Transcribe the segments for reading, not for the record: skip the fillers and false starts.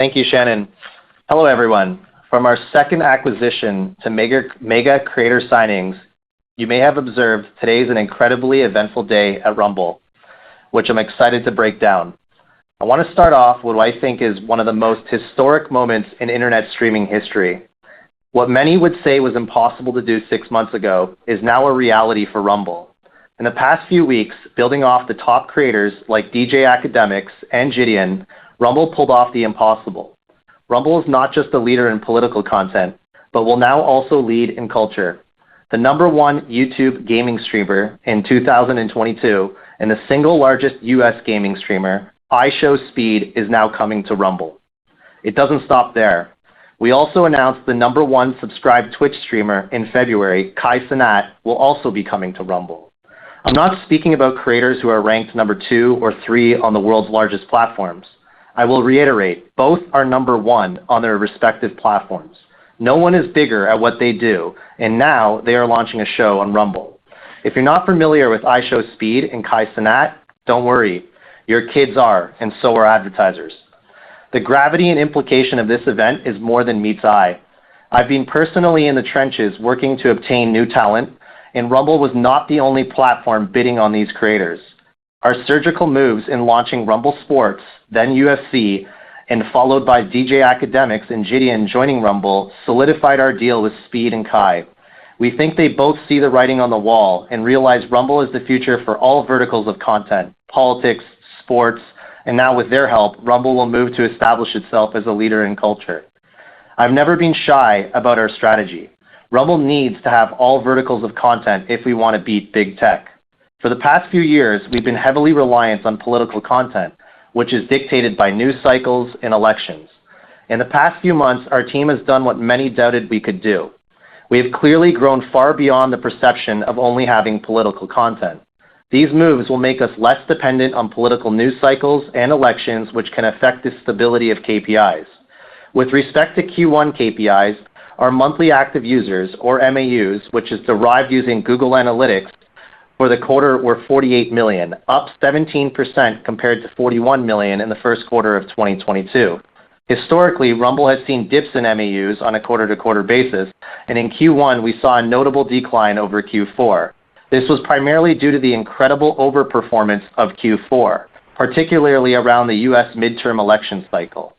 Thank you, Shannon. Hello, everyone. From our second acquisition to mega creator signings, you may have observed today is an incredibly eventful day at Rumble, which I'm excited to break down. I want to start off with what I think is one of the most historic moments in internet streaming history. What many would say was impossible to do 6 months ago is now a reality for Rumble. In the past few weeks, building off the top creators like DJ Academics and Gideon, Rumble pulled off the impossible. Rumble is not just a leader in political content, but will now also lead in culture. The #1 YouTube gaming streamer in 2022 and the single largest US gaming streamer, iShowSpeed, is now coming to Rumble. It doesn't stop there. We also announced the #1 subscribed Twitch streamer in February, Kai Cenat, will also be coming to Rumble. I'm not speaking about creators who are ranked #2 or 3 on the world's largest platforms. I will reiterate, both are #1 on their respective platforms. No one is bigger at what they do, and now they are launching a show on Rumble. If you're not familiar with iShowSpeed and Kai Cenat, don't worry. Your kids are, and so are advertisers. The gravity and implication of this event is more than meets eye. I've been personally in the trenches working to obtain new talent, and Rumble was not the only platform bidding on these creators. Our surgical moves in launching Rumble Sports, then UFC, and followed by DJ Academics and Gideon joining Rumble, solidified our deal with Speed and Kai. We think they both see the writing on the wall and realize Rumble is the future for all verticals of content, politics, sports, and now with their help, Rumble will move to establish itself as a leader in culture. I've never been shy about our strategy. Rumble needs to have all verticals of content if we want to beat big tech. For the past few years, we've been heavily reliant on political content, which is dictated by news cycles and elections. In the past few months, our team has done what many doubted we could do. We have clearly grown far beyond the perception of only having political content. These moves will make us less dependent on political news cycles and elections, which can affect the stability of KPIs. With respect to Q1 KPIs, our monthly active users, or MAUs, which is derived using Google Analytics, for the quarter were 48 million, up 17% compared to 41 million in the first quarter of 2022. Historically, Rumble has seen dips in MAUs on a quarter-to-quarter basis, and in Q1 we saw a notable decline over Q4. This was primarily due to the incredible overperformance of Q4, particularly around the US midterm election cycle.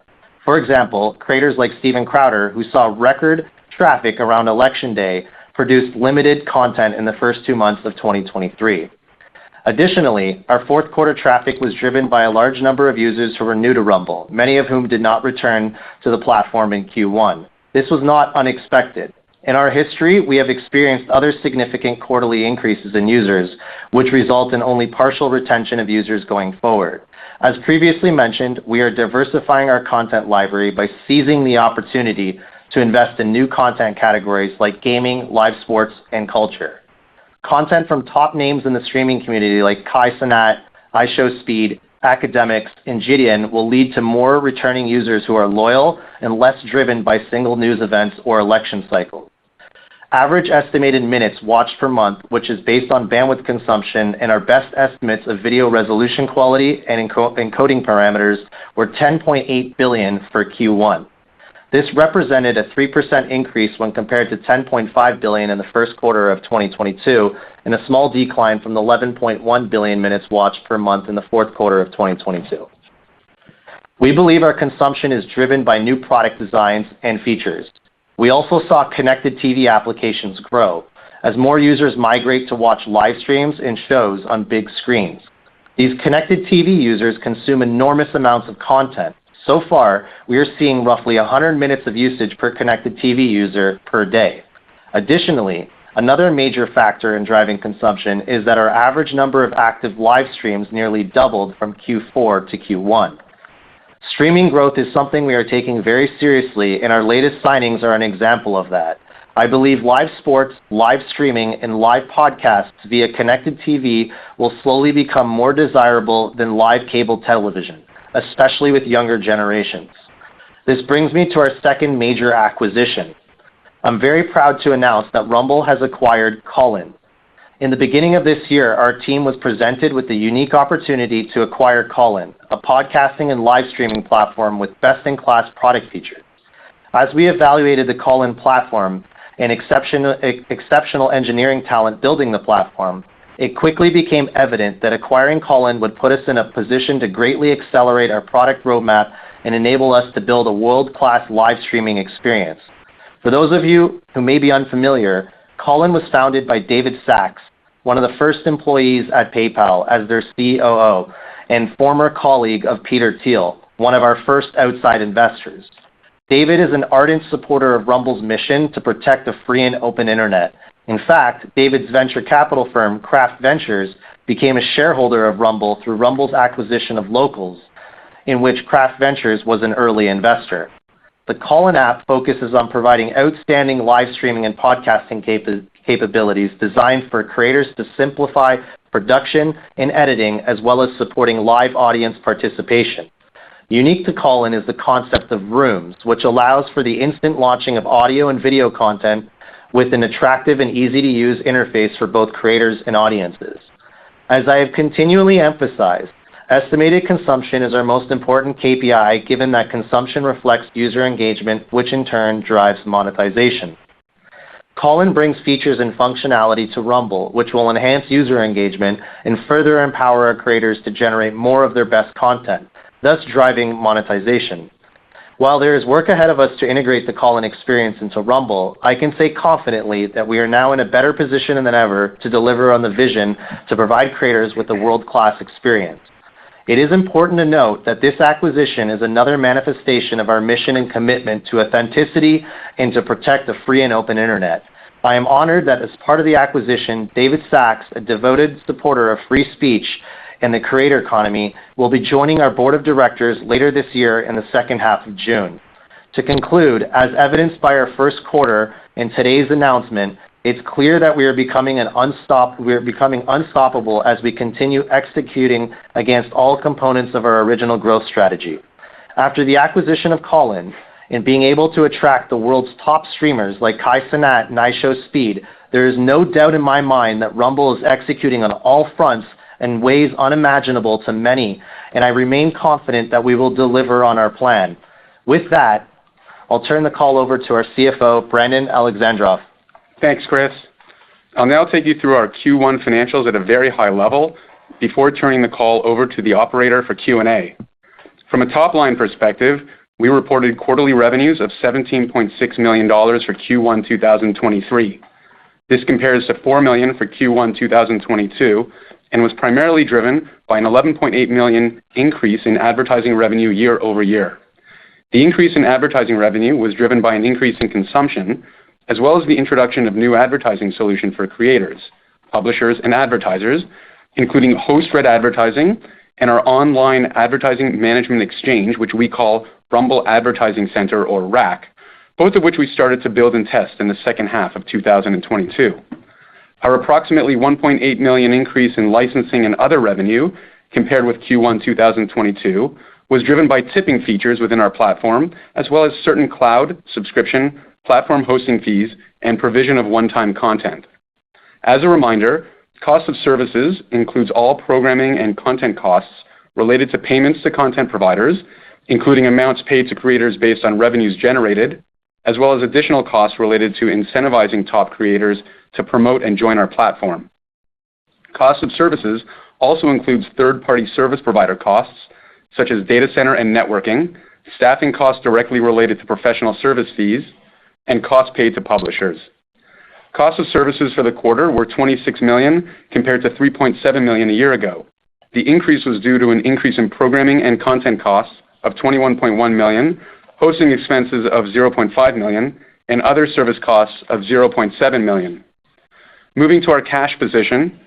For example, creators like Steven Crowder, who saw record traffic around Election Day, produced limited content in the first 2 months of 2023. Additionally, our fourth quarter traffic was driven by a large number of users who were new to Rumble, many of whom did not return to the platform in Q1. This was not unexpected. In our history, we have experienced other significant quarterly increases in users, which result in only partial retention of users going forward. As previously mentioned, we are diversifying our content library by seizing the opportunity to invest in new content categories like gaming, live sports, and culture. Content from top names in the streaming community like Kai Cenat, iShowSpeed, Academics, and Gideon will lead to more returning users who are loyal and less driven by single news events or election cycles. Average estimated minutes watched per month, which is based on bandwidth consumption and our best estimates of video resolution quality and encoding parameters, were 10.8 billion for Q1. This represented a 3% increase when compared to 10.5 billion in the first quarter of 2022 and a small decline from the 11.1 billion minutes watched per month in the fourth quarter of 2022. We believe our consumption is driven by new product designs and features. We also saw connected TV applications grow as more users migrate to watch live streams and shows on big screens. These connected TV users consume enormous amounts of content. So far, we are seeing roughly 100 minutes of usage per connected TV user per day. Additionally, another major factor in driving consumption is that our average number of active live streams nearly doubled from Q4 to Q1. Streaming growth is something we are taking very seriously, and our latest signings are an example of that. I believe live sports, live streaming, and live podcasts via connected TV will slowly become more desirable than live cable television, especially with younger generations. This brings me to our second major acquisition. I'm very proud to announce that Rumble has acquired Callin. In the beginning of this year, our team was presented with the unique opportunity to acquire Callin, a podcasting and live streaming platform with best-in-class product features. As we evaluated the Callin platform and exceptional engineering talent building the platform, it quickly became evident that acquiring Callin would put us in a position to greatly accelerate our product roadmap and enable us to build a world-class live streaming experience. For those of you who may be unfamiliar, Callin was founded by David Sachs, one of the first employees at PayPal as their COO and former colleague of Peter Thiel, one of our first outside investors. David is an ardent supporter of Rumble's mission to protect the free and open internet. In fact, David's venture capital firm, Craft Ventures, became a shareholder of Rumble through Rumble's acquisition of Locals, in which Craft Ventures was an early investor. The Callin app focuses on providing outstanding live streaming and podcasting capabilities designed for creators to simplify production and editing, as well as supporting live audience participation. Unique to Callin is the concept of RUMs, which allows for the instant launching of audio and video content with an attractive and easy-to-use interface for both creators and audiences. As I have continually emphasized, estimated consumption is our most important KPI, given that consumption reflects user engagement, which in turn drives monetization. Callin brings features and functionality to Rumble, which will enhance user engagement and further empower our creators to generate more of their best content, thus driving monetization. While there is work ahead of us to integrate the Callin experience into Rumble, I can say confidently that we are now in a better position than ever to deliver on the vision to provide creators with a world-class experience. It is important to note that this acquisition is another manifestation of our mission and commitment to authenticity and to protect the free and open internet. I am honored that as part of the acquisition, David Sachs, a devoted supporter of free speech and the creator economy, will be joining our board of directors later this year in the second half of June. To conclude, as evidenced by our first quarter and today's announcement, it's clear that we are becoming unstoppable as we continue executing against all components of our original growth strategy. After the acquisition of Callin and being able to attract the world's top streamers like Kai Cenat and iShowSpeed, there is no doubt in my mind that Rumble is executing on all fronts in ways unimaginable to many, and I remain confident that we will deliver on our plan. With that, I'll turn the call over to our CFO, Brandon Alexandrov. Thanks, Chris. I'll now take you through our Q1 financials at a very high level before turning the call over to the operator for Q&A. From a top-line perspective, we reported quarterly revenues of $17.6 million for Q1 2023. This compares to $4 million for Q1 2022 and was primarily driven by an $11.8 million increase in advertising revenue year over year. The increase in advertising revenue was driven by an increase in consumption, as well as the introduction of new advertising solution for creators, publishers, and advertisers, including host-read advertising and our online advertising management exchange, which we call Rumble Advertising Center, or RAC, both of which we started to build and test in the second half of 2022. Our approximately $1.8 million increase in licensing and other revenue compared with Q1 2022 was driven by tipping features within our platform, as well as certain cloud, subscription, platform hosting fees, and provision of one-time content. As a reminder, cost of services includes all programming and content costs related to payments to content providers, including amounts paid to creators based on revenues generated, as well as additional costs related to incentivizing top creators to promote and join our platform. Cost of services also includes third-party service provider costs, such as data center and networking, staffing costs directly related to professional service fees, and costs paid to publishers. Cost of services for the quarter were $26 million compared to $3.7 million a year ago. The increase was due to an increase in programming and content costs of $21.1 million, hosting expenses of $0.5 million, and other service costs of $0.7 million. Moving to our cash position,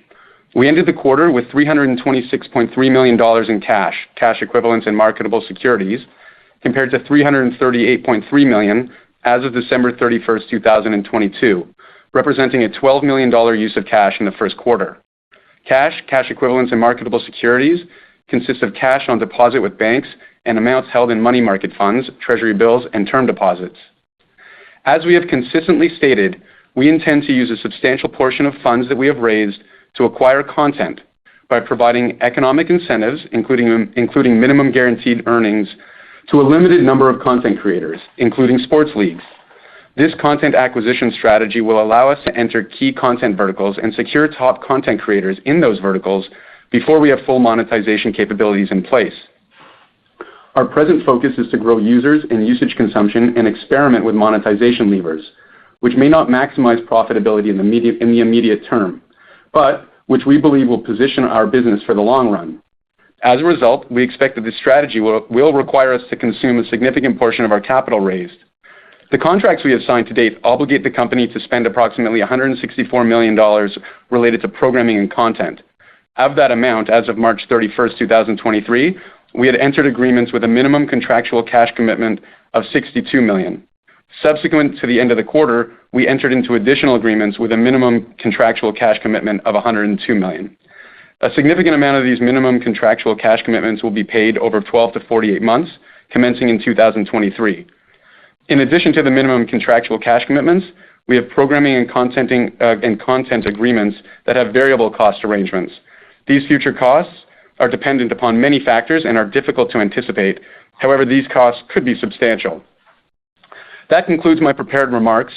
we ended the quarter with $326.3 million in cash equivalents, and marketable securities, compared to $338.3 million as of December 31st, 2022, representing a $12 million use of cash in the first quarter. Cash equivalents, and marketable securities consist of cash on deposit with banks and amounts held in money market funds, treasury bills, and term deposits. As we have consistently stated, we intend to use a substantial portion of funds that we have raised to acquire content by providing economic incentives, including minimum guaranteed earnings, to a limited number of content creators, including sports leagues. This content acquisition strategy will allow us to enter key content verticals and secure top content creators in those verticals before we have full monetization capabilities in place. Our present focus is to grow users and usage consumption and experiment with monetization levers, which may not maximize profitability in the immediate term, but which we believe will position our business for the long run. As a result, we expect that this strategy will require us to consume a significant portion of our capital raised. The contracts we have signed to date obligate the company to spend approximately $164 million related to programming and content. Of that amount, as of March 31st, 2023, we had entered agreements with a minimum contractual cash commitment of $62 million. Subsequent to the end of the quarter, we entered into additional agreements with a minimum contractual cash commitment of $102 million. A significant amount of these minimum contractual cash commitments will be paid over 12 to 48 months, commencing in 2023. In addition to the minimum contractual cash commitments, we have programming and content agreements that have variable cost arrangements. These future costs are dependent upon many factors and are difficult to anticipate. However, these costs could be substantial. That concludes my prepared remarks.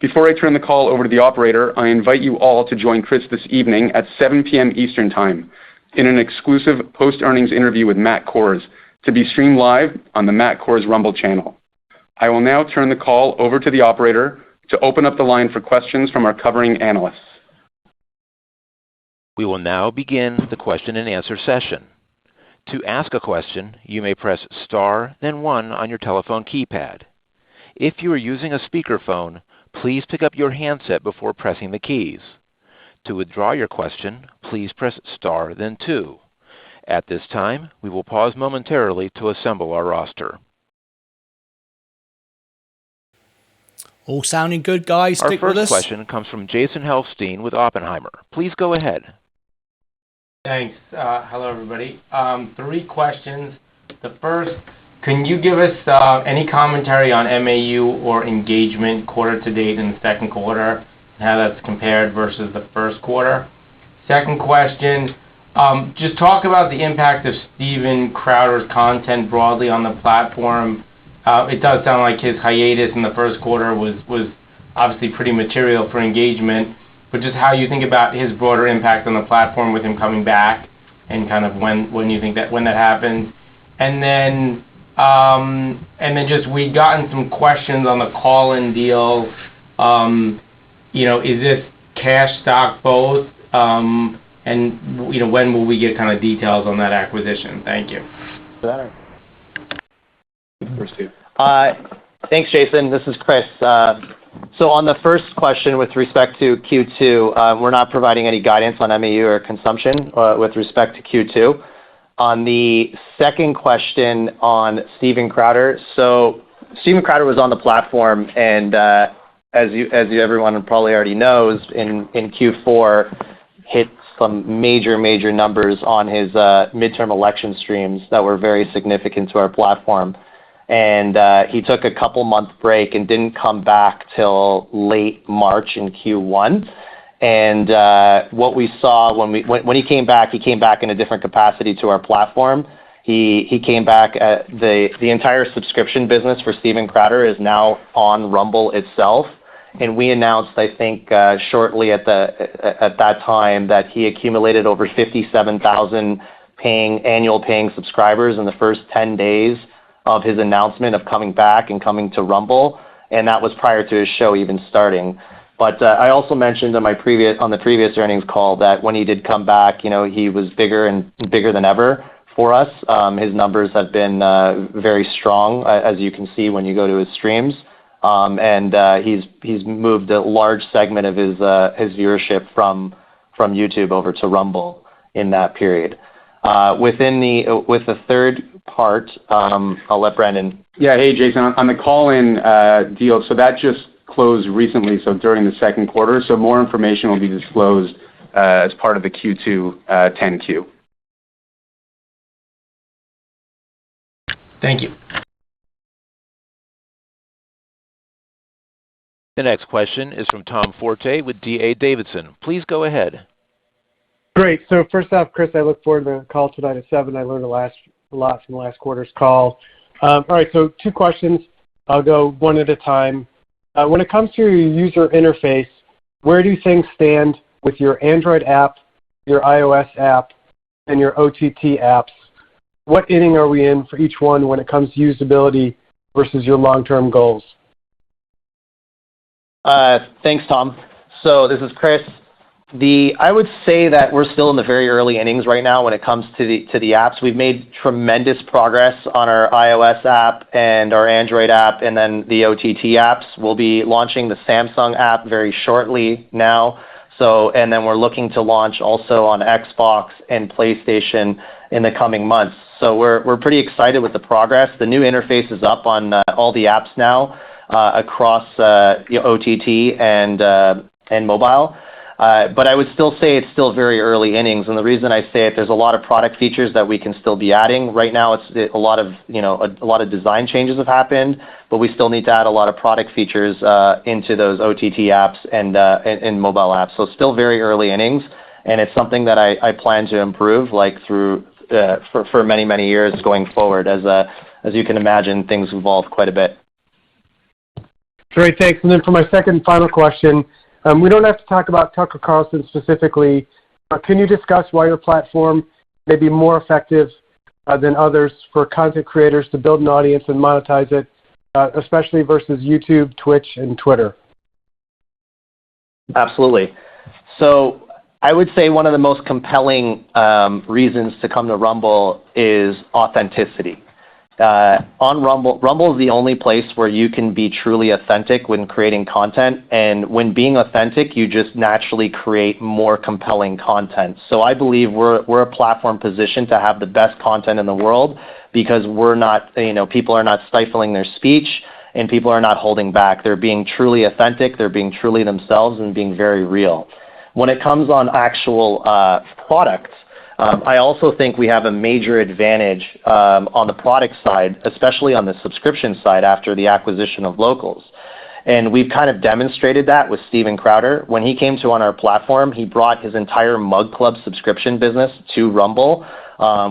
Before I turn the call over to the operator, I invite you all to join Chris this evening at 7 p.m. Eastern Time in an exclusive post-earnings interview with Matt Kohrs to be streamed live on the Matt Kohrs Rumble channel. I will now turn the call over to the operator to open up the line for questions from our covering analysts. We will now begin the question and answer session. To ask a question, you may press star, then 1 on your telephone keypad. If you are using a speakerphone, please pick up your handset before pressing the keys. To withdraw your question, please press star, then 2. At this time, we will pause momentarily to assemble our roster. All sounding good, guys. Stick with us. Our first question comes from Jason Helfstein with Oppenheimer. Please go ahead. Thanks. Hello, everybody. 3 questions. The first, can you give us any commentary on MAU or engagement quarter to date in the second quarter, and how that's compared versus the first quarter? Second question, just talk about the impact of Steven Crowder's content broadly on the platform. It does sound like his hiatus in the first quarter was obviously pretty material for engagement, but just how you think about his broader impact on the platform with him coming back, and kind of when you think that happens. And then just we've gotten some questions on the call-in deal. Is this cash stock both? And when will we get kind of details on that acquisition? Thank you. First two. Thanks, Jason. This is Chris. So on the first question with respect to Q2, we're not providing any guidance on MAU or consumption with respect to Q2. On the second question on Steven Crowder, so Steven Crowder was on the platform, and as everyone probably already knows, in Q4 hit some major numbers on his midterm election streams that were very significant to our platform. And he took a couple-month break and didn't come back till late March in Q1. And what we saw when he came back in a different capacity to our platform. He came back. The entire subscription business for Steven Crowder is now on Rumble itself. And we announced, I think, shortly at that time that he accumulated over 57,000 annual paying subscribers in the first 10 days of his announcement of coming back and coming to Rumble, and that was prior to his show even starting. But I also mentioned on the previous earnings call that when he did come back, he was bigger than ever for us. His numbers have been very strong, as you can see when you go to his streams, and he's moved a large segment of his viewership from YouTube over to Rumble in that period. With the third part, I'll let Brandon. Yeah, hey Jason, on the call-in deal, so that just closed recently, so during the second quarter, so more information will be disclosed as part of the Q2 10Q. Thank you. The next question is from Tom Forte with D.A. Davidson. Please go ahead. Great. So first off, Chris, I look forward to the call tonight at 7. I learned a lot from the last quarter's call. All right, so 2 questions. I'll go one at a time. When it comes to your user interface, where do things stand with your Android app, your iOS app, and your OTT apps? What inning are we in for each one when it comes to usability versus your long-term goals? Thanks, Tom. So this is Chris. I would say that we're still in the very early innings right now when it comes to the apps. We've made tremendous progress on our iOS app and our Android app, and then the OTT apps. We'll be launching the Samsung app very shortly now. And then we're looking to launch also on Xbox and PlayStation in the coming months. So we're pretty excited with the progress. The new interface is up on all the apps now across OTT and mobile. But I would still say it's still very early innings, and the reason I say it, there's a lot of product features that we can still be adding. Right now, it's a lot of design changes have happened, but we still need to add a lot of product features into those OTT apps and mobile apps. So still very early innings, and it's something that I plan to improve through for many years going forward. As you can imagine, things evolve quite a bit. Great, thanks. And then for my second and final question. We don't have to talk about Tucker Carlson specifically, but can you discuss why your platform may be more effective than others for content creators to build an audience and monetize it, especially versus YouTube, Twitch, and Twitter? Absolutely. So I would say one of the most compelling reasons to come to Rumble is authenticity. On Rumble is the only place where you can be truly authentic when creating content, and when being authentic, you just naturally create more compelling content. So I believe we're a platform positioned to have the best content in the world because we're not, people are not stifling their speech and people are not holding back. They're being truly authentic, they're being truly themselves and being very real. When it comes on actual products, I also think we have a major advantage on the product side, especially on the subscription side after the acquisition of Locals. And we've kind of demonstrated that with Steven Crowder. When he came on our platform, he brought his entire Mug Club subscription business to Rumble,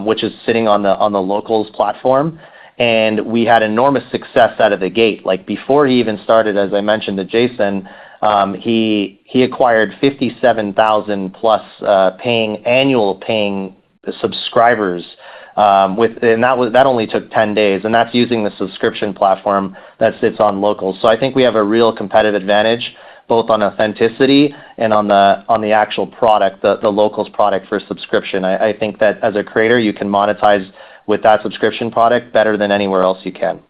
which is sitting on the Locals platform. And we had enormous success out of the gate. Like before he even started, as I mentioned to Jason, he acquired 57,000 plus annual paying subscribers, and that only took 10 days, and that's using the subscription platform that sits on Locals. So I think we have a real competitive advantage both on authenticity and on the actual product, the Locals product for subscription. I think that as a creator, you can monetize with that subscription product better than anywhere else you can.